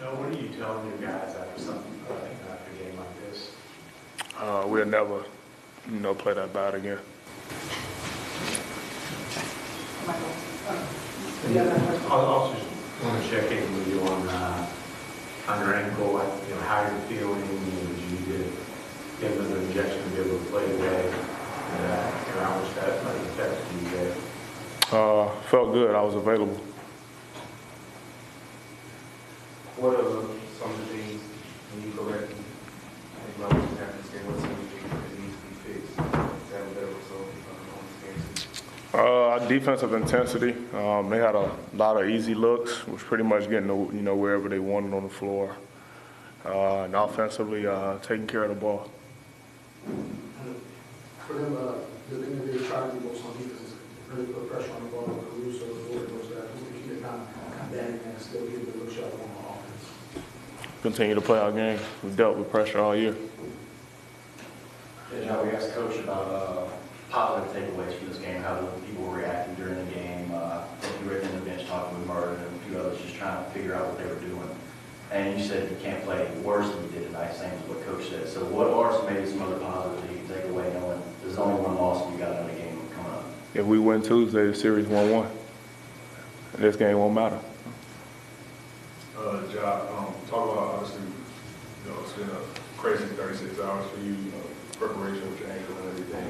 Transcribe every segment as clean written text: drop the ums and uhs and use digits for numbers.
Joe, what are you telling your guys after something after a game like this? We'll never, play that bad again. I also just want to check in with you on your ankle, how you're feeling. Did you need to give them an injection to be able to play today? And how much that might affect you there? Felt good. I was available. What are some of the things when you correct as well as Champions Game? What are some of the things that need to be fixed to have a better result on this game? Defensive intensity. They had a lot of easy looks, was pretty much getting to, wherever they wanted on the floor. And offensively, taking care of the ball. For them, the thing that they try to do most on defense is really put pressure on the ball with Caruso, those guys, who can keep it kind of combating and still give the look shot on offense. Continue to play our game. We've dealt with pressure all year. Yeah, Joe, we asked Coach about positive takeaways from this game, how the people were reacting during the game. I think you were in the bench talking with Martin and a few others, just trying to figure out what they were doing. And you said you can't play worse than you did tonight, same as what Coach said. So what are maybe some other positives that you can take away, knowing there's only one loss and you got another game coming up? If we win Tuesday, the series 1-1. And this game won't matter. Talk about, obviously, it's been a crazy 36 hours for you, preparation with your ankle and everything.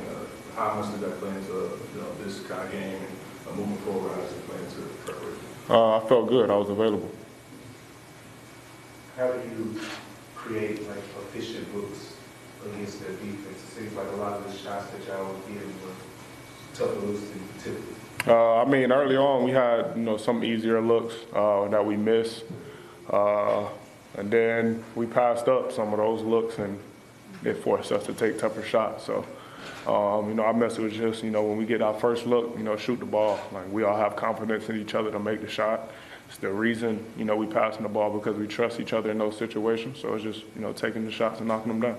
How much did that play into, this kind of game and moving forward? How does it play into preparation? I felt good. I was available. How do you create efficient looks against their defense? It seems like a lot of the shots that y'all were getting were tougher looks than typically. Early on we had, some easier looks that we missed. And then we passed up some of those looks and it forced us to take tougher shots. So, our message was just, when we get our first look, shoot the ball. Like, we all have confidence in each other to make the shot. It's the reason, we passing the ball because we trust each other in those situations. So it's just, taking the shots and knocking them down.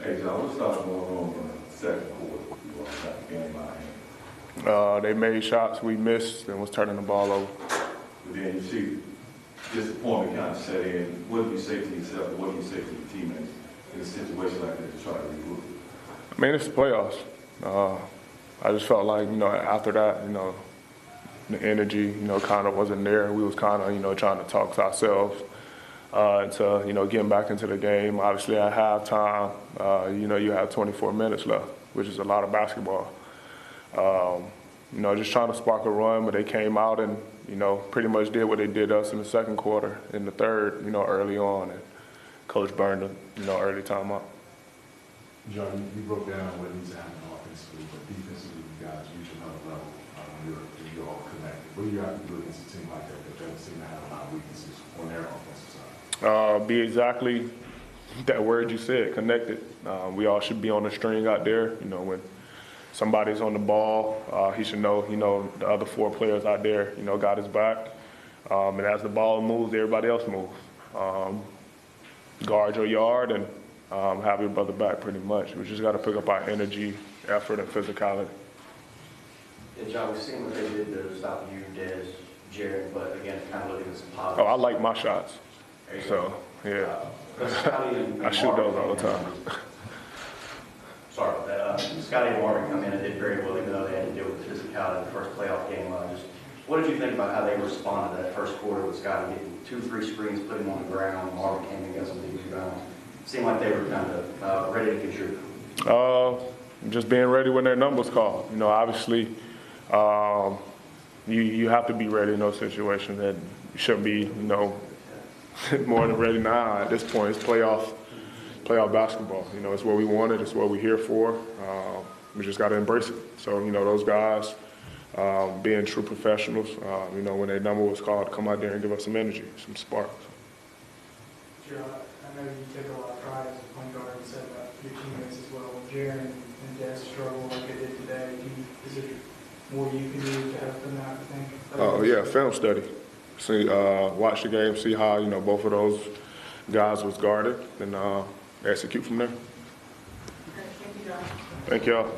Hey, John, what's going on in the second quarter? You got the game out here. They made shots we missed and was turning the ball over. But then you see disappointment kind of set in. What do you say to yourself or what do you say to your teammates in a situation like that to try to regroup? It's the playoffs. I just felt like, after that, the energy, kind of wasn't there. We was kind of, trying to talk to ourselves into, getting back into the game. Obviously, at halftime, you have 24 minutes left, which is a lot of basketball. Just trying to spark a run, but they came out and, pretty much did what they did us in the second quarter, in the third, early on, and Coach burned the, early timeout. John, you broke down what needs to happen offensively, but defensively, you guys reach another level when you're all connected. What do you have to do against a team like that that doesn't seem to have a lot of weaknesses on their offensive side? Be exactly that word you said, connected. We all should be on the string out there. When somebody's on the ball, he should know, the other four players out there, got his back. And as the ball moves, everybody else moves. Guard your yard and have your brother back pretty much. We just got to pick up our energy, effort, and physicality. Yeah, John, we've seen what they did to stop you, Des, Jared, but again, kind of looking at some positive. Oh, I like my shots. So, yeah. I shoot those all the time. Sorry about that. Scotty and Marvin come in and did very well, even though they had to deal with the physicality in the first playoff game. What did you think about how they responded to that first quarter with Scotty getting 2-3 screens, put him on the ground, Marvin came and got some big rebounds? Seemed like they were kind of ready to contribute. Just being ready when their number's called. Obviously, you have to be ready in those situations. That you shouldn't be, more than ready now. At this point, it's playoff basketball. It's what we wanted. It's what we're here for. We just got to embrace it. So, those guys, being true professionals, when their number was called, come out there and give us some energy, some spark. Sure, I know you take a lot of pride as a point guard and said about your teammates as well. Jaron and Des struggle like they did today. Is there more you can do to help them out, I think? Oh, yeah, film study. See, watch the game, see how, both of those guys was guarded, and execute from there. Okay, thank you, John. Thank y'all.